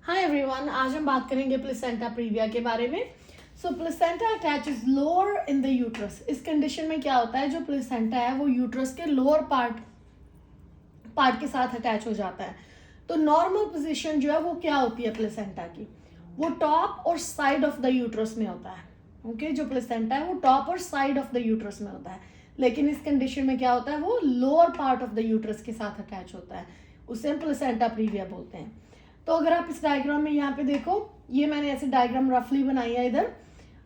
Hi everyone, आज हम बात करेंगे प्लेसेंटा प्रीविया के बारे में। So placenta attaches lower in the uterus. इस कंडीशन में क्या होता है, जो प्लेसेंटा है वो यूट्रस के लोअर पार्ट के साथ अटैच हो जाता है। तो नॉर्मल पोजीशन जो है वो क्या होती है प्लेसेंटा की, वो टॉप और साइड ऑफ द यूट्रस में होता है। ओके, जो प्लेसेंटा है वो टॉप और साइड ऑफ द यूट्रस में होता है, लेकिन इस कंडीशन में क्या होता है, वो lower part of the uterus के साथ अटैच होता है। उसे हम प्लेसेंटा प्रीविया बोलते हैं। तो अगर आप इस डायग्राम में यहाँ पे देखो, ये मैंने ऐसे डायग्राम रफली बनाई है इधर।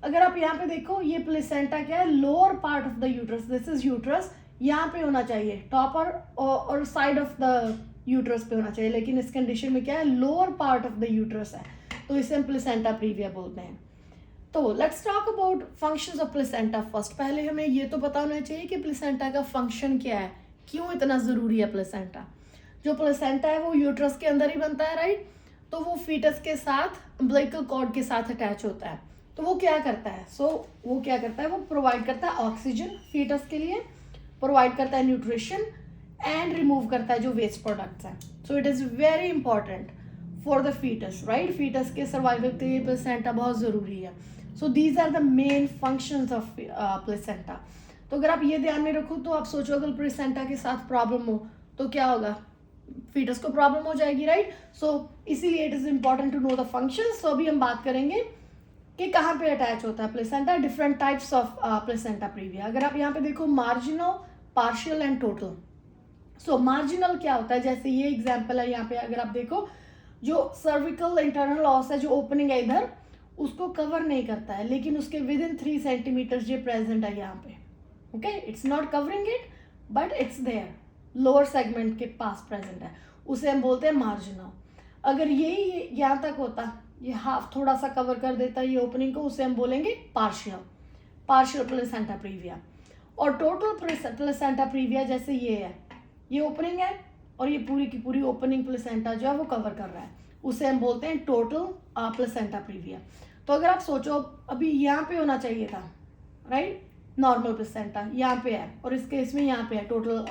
अगर आप यहाँ पे देखो, ये प्लेसेंटा क्या है, lower part of the uterus, this is uterus, यहाँ पे होना चाहिए टॉप और साइड ऑफ द यूट्रस पे होना चाहिए, लेकिन इस कंडीशन में क्या है, lower part of the uterus है, तो इसे हम प्लेसेंटा प्रीविया बोलते हैं। तो let's talk about functions of placenta first. पहले हमें ये तो पता होना चाहिए कि प्लेसेंटा का फंक्शन क्या है, क्यों इतना ज़रूरी है प्लेसेंटा। जो प्लेसेंटा है वो यूट्रस के अंदर ही बनता है, राइट। तो वो फीटस के साथ अम्बिलिकल कॉर्ड के साथ अटैच होता है। तो वो क्या करता है, वो क्या करता है, वो प्रोवाइड करता है ऑक्सीजन फीटस के लिए, प्रोवाइड करता है न्यूट्रिशन एंड रिमूव करता है जो वेस्ट प्रोडक्ट्स हैं। So it is very important for the foetus, right. Foetus के सर्वाइवल के लिए प्लेसेंटा बहुत ज़रूरी है। So these are the main functions of placenta. तो अगर आप ये ध्यान में रखो तो आप सोचो, अगर प्लेसेंटा के साथ प्रॉब्लम हो तो क्या होगा, फीटस को प्रॉब्लम हो जाएगी, राइट। सो इसीलिए it is important to know the functions. So अभी हम बात करेंगे कि कहाँ पे अटैच होता है placenta, different types of placenta previa. अगर आप यहाँ पे देखो, marginal, partial and total. So marginal क्या होता है, जैसे ये एग्जाम्पल है, यहाँ पे अगर आप देखो, जो सर्विकल इंटरनल ऑस है, जो ओपनिंग है इधर, उसको कवर नहीं करता है, लेकिन उसके विद इन 3 सेंटीमीटर ये प्रेजेंट है यहाँ पे। Okay, it's not covering it but it's there, lower segment के पास प्रेजेंट है, उसे हम बोलते हैं मार्जिनल। अगर ये यहाँ तक होता, ये हाफ थोड़ा सा कवर कर देता है ये ओपनिंग को, उसे हम बोलेंगे पार्शियल प्लेसेंटा प्रीविया। और टोटल प्लेसेंटा प्रीविया जैसे ये है, ये ओपनिंग है और ये पूरी की पूरी ओपनिंग प्लेसेंटा जो है वो कवर कर रहा है, उसे हम बोलते हैं टोटल प्लेसेंटा प्रीविया। तो अगर आप सोचो, अभी यहाँ पे होना चाहिए था, राइट, नॉर्मल प्लेसेंटा यहाँ पे है, और इस केस में यहाँ पे है टोटल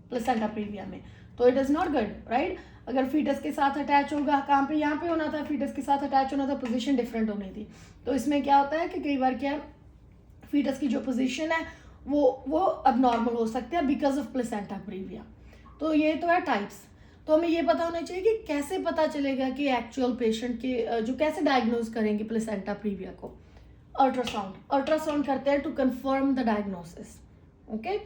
प्लेसेंटा प्रीविया में, तो it is not good, right. अगर फीटस के साथ अटैच होगा, कहाँ पे, यहाँ पे होना था, फीटस के साथ अटैच होना था, पोजीशन डिफरेंट होनी थी। तो इसमें क्या होता है कि कई बार क्या, फीटस की जो पोजीशन है वो अब नॉर्मल हो सकती है बिकॉज ऑफ प्लेसेंटा प्रीविया। तो ये तो है टाइप्स। तो हमें ये पता होना चाहिए कि कैसे पता चलेगा कि एक्चुअल पेशेंट के जो कैसे डायग्नोज करेंगे प्लेसेंटा प्रीविया को। अल्ट्रासाउंड करते हैं to confirm the diagnosis. Okay,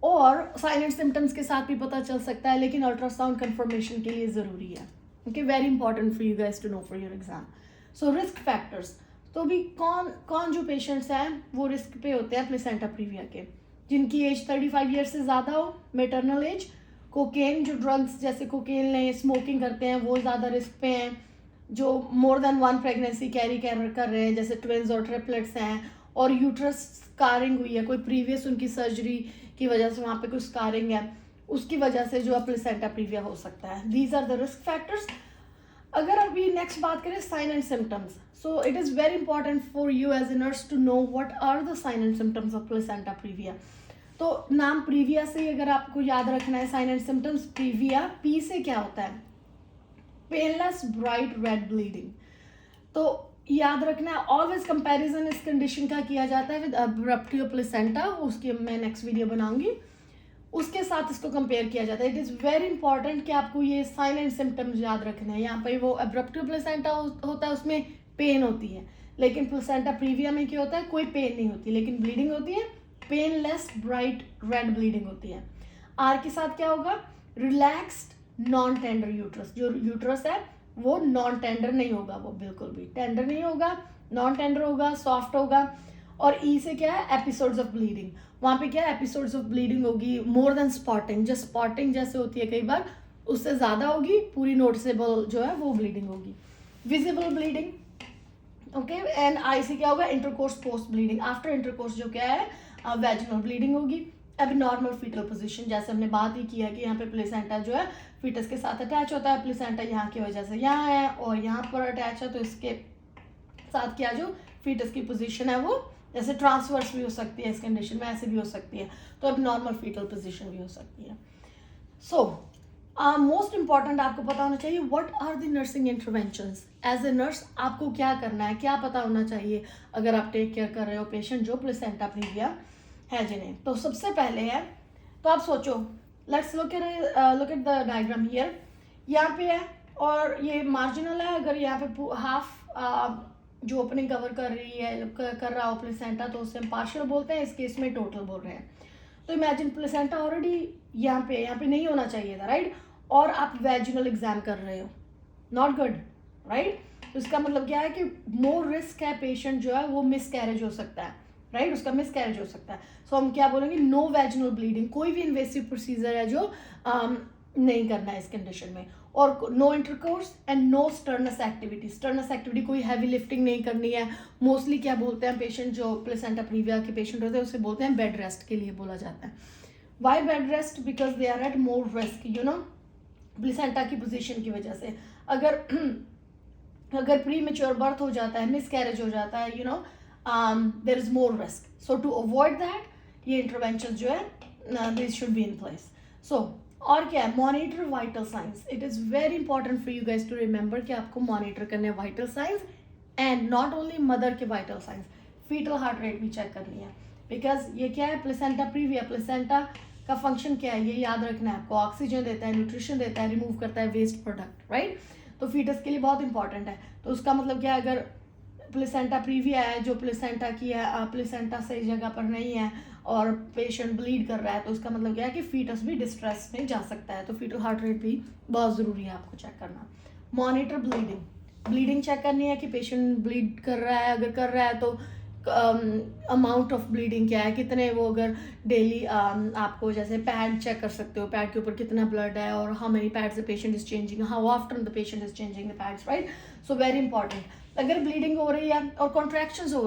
और साइन एंड सिम्टम्स के साथ भी पता चल सकता है, लेकिन अल्ट्रासाउंड कंफर्मेशन के लिए ज़रूरी है। Okay, very important for you guys to know for your exam. So risk factors, तो भी कौन जो पेशेंट्स हैं वो रिस्क पे होते हैं प्लेसेंटा प्रीविया के, जिनकी एज 35 ईयर से ज़्यादा हो, मेटरनल एज, कोकेन, जो ड्रग्स जैसे कोकेन लें, स्मोकिंग करते हैं, वो ज़्यादा रिस्क पे हैं, जो मोर देन 1 प्रेगनेंसी कैरी कर रहे हैं, जैसे ट्विन्स और ट्रिपलेट्स हैं, और यूट्रस स्कारिंग हुई है, कोई प्रीवियस उनकी सर्जरी की वजह से वहाँ पे कुछ स्कारिंग है, उसकी वजह से जो है प्लेसेंटा प्रीविया हो सकता है। These are the risk factors. अगर अभी नेक्स्ट बात करें sign and symptoms, so it is very important for you as a nurse to know what are the sign and symptoms of placenta previa. तो नाम previa से ही अगर आपको याद रखना है, sign and symptoms previa, P से क्या होता है, पेनलेस ब्राइट रेड ब्लीडिंग। तो याद रखना है, ऑलवेज कंपैरिजन इस कंडीशन का किया जाता है विद अब्रप्टियो प्लेसेंटा, उसकी मैं नेक्स्ट वीडियो बनाऊंगी, उसके साथ इसको कंपेयर किया जाता है। इट इज़ वेरी इंपॉर्टेंट कि आपको ये साइन एंड सिम्टम्स याद रखना है। यहाँ पर वो अब्रप्टियो प्लेसेंटा होता है, उसमें पेन होती है, लेकिन प्लेसेंटा प्रीविया में क्या होता है, कोई पेन नहीं होती, लेकिन ब्लीडिंग होती है, पेनलेस ब्राइट रेड ब्लीडिंग होती है। आर के साथ क्या होगा, रिलैक्स्ड नॉन टेंडर यूट्रस, जो यूट्रस है वो नॉन टेंडर नहीं होगा, वो बिल्कुल भी टेंडर नहीं होगा, नॉन टेंडर होगा, सॉफ्ट होगा। और ई से क्या है, एपिसोड्स ऑफ ब्लीडिंग, वहाँ पे क्या है, एपिसोड्स ऑफ ब्लीडिंग होगी, मोर देन स्पॉटिंग, जो स्पॉटिंग जैसे होती है कई बार, उससे ज़्यादा होगी, पूरी नोटिसेबल जो है वो ब्लीडिंग होगी, visible bleeding. Okay, and I से क्या होगा, intercourse post bleeding, after intercourse जो क्या है, वैजिनल ब्लीडिंग होगी। एबनॉर्मल फीटल पोजीशन, जैसे हमने बात ही किया कि यहाँ पे प्लेसेंटा जो है फीटस के साथ अटैच होता है, प्लेसेंटा यहाँ की वजह से यहाँ है और यहाँ पर अटैच है, तो इसके साथ क्या जो फीटस की पोजीशन है वो जैसे ट्रांसवर्स भी हो सकती है इस कंडीशन में, ऐसे भी हो सकती है, तो एबनॉर्मल फीटल पोजीशन भी हो सकती है। सो मोस्ट इम्पॉर्टेंट आपको पता होना चाहिए what are the nursing interventions. As a nurse आपको क्या करना है, क्या पता होना चाहिए अगर आप टेक केयर कर रहे हो पेशेंट जो प्लेसेंटा प्रीविया है जिन्हें। तो सबसे पहले है, तो आप सोचो, let's look at the diagram here. यहाँ पे है और ये मार्जिनल है, अगर यहाँ पे हाफ जो ओपनिंग कवर कर रही है कर रहा हो प्लेसेंटा तो उसे हम पार्शियल बोलते हैं, इस केस में टोटल बोल रहे हैं। तो इमेजिन प्लेसेंटा ऑलरेडी यहाँ पे नहीं होना चाहिए था, राइट, और आप वैजिनल एग्जाम कर रहे हो, नॉट गुड, राइट। तो इसका मतलब क्या है कि मोर रिस्क है, पेशेंट जो है वो मिस कैरेज हो सकता है, राइट, उसका मिस कैरेज हो सकता है। सो हम क्या बोलेंगे, नो वैजिनल ब्लीडिंग, कोई भी इन्वेसिव प्रोसीजर है जो नहीं करना है इस कंडीशन में, और no intercourse and no strenuous activity. Strenuous activity कोई हैवी लिफ्टिंग नहीं करनी है। मोस्टली क्या बोलते हैं पेशेंट जो प्लेसेंटा प्रीविया के पेशेंट होते हैं उसे बोलते हैं बेड रेस्ट के लिए बोला जाता है। Why bed rest? Because they are at more risk, you know, placenta की पोजीशन की वजह से। अगर प्री मेच्योर बर्थ हो जाता है, मिस कैरेज हो जाता है, you know, there is more risk. So to avoid that ये इंटरवेंशन जो है this should be in place. So और क्या है, monitor vital signs. It is very important for you guys to remember कि आपको मॉनिटर करने vital signs and not only mother के vital signs, fetal heart rate भी चेक करनी है। बिकॉज ये क्या है, प्लेसेंटा प्रीविया, प्लेसेंटा का फंक्शन क्या है ये याद रखना है आपको। ऑक्सीजन देता है, न्यूट्रिशन देता है, रिमूव करता है वेस्ट प्रोडक्ट, राइट। तो फीटस के लिए बहुत इंपॉर्टेंट है। तो उसका मतलब क्या है, अगर प्लेसेंटा प्रीविया है जो प्लेसेंटा की है, प्लेसेंटा सही जगह पर नहीं है और पेशेंट ब्लीड कर रहा है, तो उसका मतलब क्या है कि फीटस भी डिस्ट्रेस में जा सकता है। तो फीटल हार्ट रेट भी बहुत ज़रूरी है आपको चेक करना। मॉनिटर ब्लीडिंग, ब्लीडिंग चेक करनी है कि पेशेंट ब्लीड कर रहा है, अगर कर रहा है तो अमाउंट ऑफ ब्लीडिंग क्या है, कितने वो, अगर डेली आपको जैसे पैड चेक कर सकते हो, पैड के ऊपर कितना ब्लड है और how many pads the patient is changing, how often the patient is changing the pads, right. So very important. अगर ब्लीडिंग हो रही है और कॉन्ट्रैक्शंस हो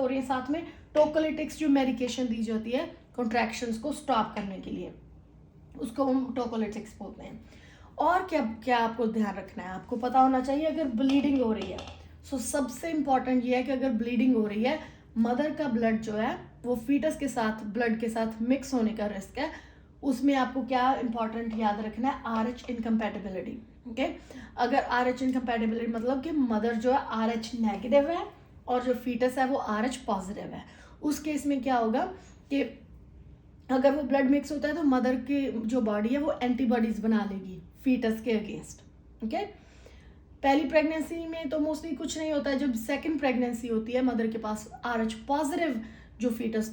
रही हैं साथ में, टोकोलिटिक्स जो मेडिकेशन दी जाती है कॉन्ट्रैक्शंस को स्टॉप करने के लिए, उसको हम टोकोलिटिक्स बोलते हैं। और क्या क्या आपको ध्यान रखना है, आपको पता होना चाहिए अगर ब्लीडिंग हो रही है। सो सबसे इंपॉर्टेंट ये है कि अगर ब्लीडिंग हो रही है, मदर का ब्लड जो है वो फीटस के साथ ब्लड के साथ मिक्स होने का रिस्क है। उसमें आपको क्या इंपॉर्टेंट याद रखना है, RH इनकम्पैटिबिलिटी, ओके। अगर RH इनकम्पैटिबिलिटी मतलब कि मदर जो है RH नेगेटिव है और जो फीटस है वो RH पॉजिटिव है, उस केस में क्या होगा कि अगर वो ब्लड मिक्स होता है तो मदर की जो बॉडी है वो एंटीबॉडीज बना लेगी फीटस के अगेंस्ट, ओके। पहली प्रेगनेंसी में तो मोस्टली कुछ नहीं होता है, जब सेकंड प्रेगनेंसी होती है मदर के पास RH पॉजिटिव जो फीटस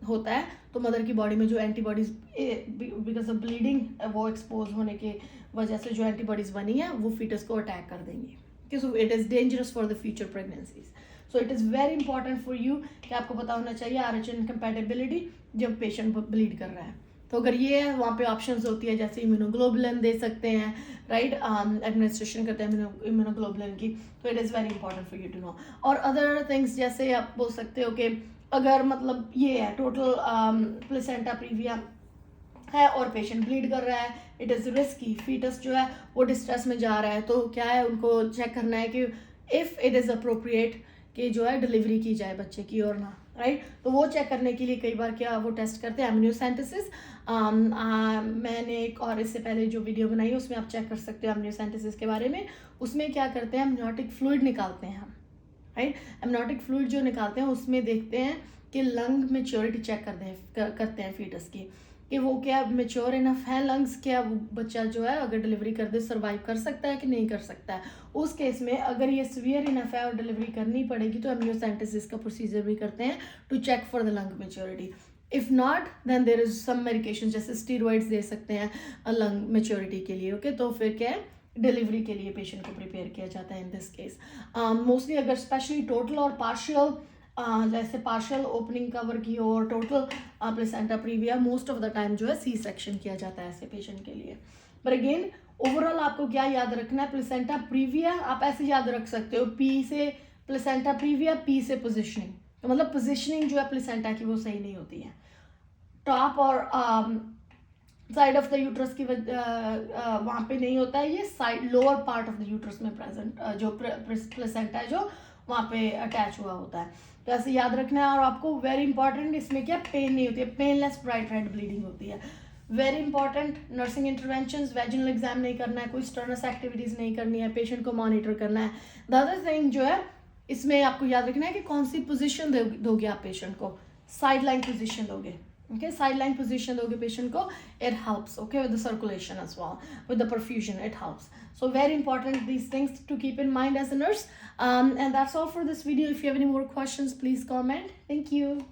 होता है, तो मदर की बॉडी में जो एंटीबॉडीज बिकॉज ऑफ ब्लीडिंग वो एक्सपोज होने के वजह से जो एंटीबॉडीज बनी है वो फीटस को अटैक कर देंगी। सो it is dangerous for the future pregnancies. So it is very important for you कि आपको पता होना चाहिए RH इनकम्पैटिबिलिटी जब पेशेंट ब्लीड कर रहा है। तो अगर ये है, वहाँ पे ऑप्शंस होती है जैसे इम्यूनोग्लोबुलिन दे सकते हैं, राइट, एडमिनिस्ट्रेशन करते हैं इम्यूनोग्लोबुलिन की। तो it is very important for you to know. और अदर थिंग्स जैसे आप बोल सकते हो कि अगर मतलब ये है टोटल प्लेसेंटा प्रीविया है और पेशेंट ब्लीड कर रहा है, इट इज़ रिस्की, फीटस जो है वो डिस्ट्रेस में जा रहा है, तो क्या है उनको चेक करना है कि इफ़ इट इज़ अप्रोप्रिएट कि जो है डिलीवरी की जाए बच्चे की और ना, राइट। तो वो चेक करने के लिए कई बार क्या वो टेस्ट करते हैं एमनियोसेंटेसिस। मैंने एक और इससे पहले जो वीडियो बनाई है उसमें आप चेक कर सकते हो एमनियोसेंटेसिस के बारे में। उसमें क्या करते हैं, एमनियोटिक फ्लूइड निकालते हैं हम, राइट। एमनियोटिक फ्लूइड जो निकालते हैं उसमें देखते हैं कि लंग मेच्योरिटी चेक करते हैं फीटस की, कि वो क्या मेच्योर इनफ है लंग्स, क्या वो बच्चा जो है अगर डिलीवरी कर दे सर्वाइव कर सकता है कि नहीं कर सकता है। उस केस में अगर ये सीवियर इनफ है और डिलीवरी करनी पड़ेगी तो एमनियोसेंटेसिस का प्रोसीजर भी करते हैं to check for the lung maturity. If not then there is some medication जैसे स्टीरॉइड्स दे सकते हैं लंग मेच्योरिटी के लिए, ओके। तो फिर क्या है, डिलीवरी के लिए पेशेंट को प्रिपेयर किया जाता है इन दिस केस। मोस्टली अगर स्पेशली टोटल और पार्शियल जैसे पार्शियल ओपनिंग कवर की हो और total placenta previa, most of the time जो है सी सेक्शन किया जाता है ऐसे पेशेंट के लिए। पर अगेन ओवरऑल आपको क्या याद रखना है, प्लेसेंटा प्रीविया आप ऐसे याद रख सकते हो, पी से प्लेसेंटा प्रीविया, पी से पोजिशनिंग। तो मतलब पोजिशनिंग जो है प्लेसेंटा की वो सही नहीं होती है, टॉप और साइड ऑफ द यूट्रस की वहाँ पे नहीं होता है, ये side lower part of the uterus में प्रेजेंट जो प्लेसेंटा है जो वहाँ पे अटैच हुआ होता है। तो ऐसे याद रखना है। और आपको वेरी इंपॉर्टेंट इसमें क्या पेन नहीं होती है, पेनलेस ब्राइट रेड ब्लीडिंग होती है, very important nursing interventions, vaginal exam नहीं करना है, कोई स्टर्नस एक्टिविटीज़ नहीं करनी है, पेशेंट को मॉनिटर करना है। द अदर थिंग जो है इसमें आपको याद रखना है कि कौन सी पोजीशन दोगे आप पेशेंट को, साइड लाइन पोजिशन दोगे, okay, साइड लाइन पोजिशन दोगे पेशेंट को, it helps, okay, with the circulation as well, with the perfusion, it helps. So very important, these things to keep in mind as a nurse. And that's all for this video. If you have any more questions, please comment. Thank you.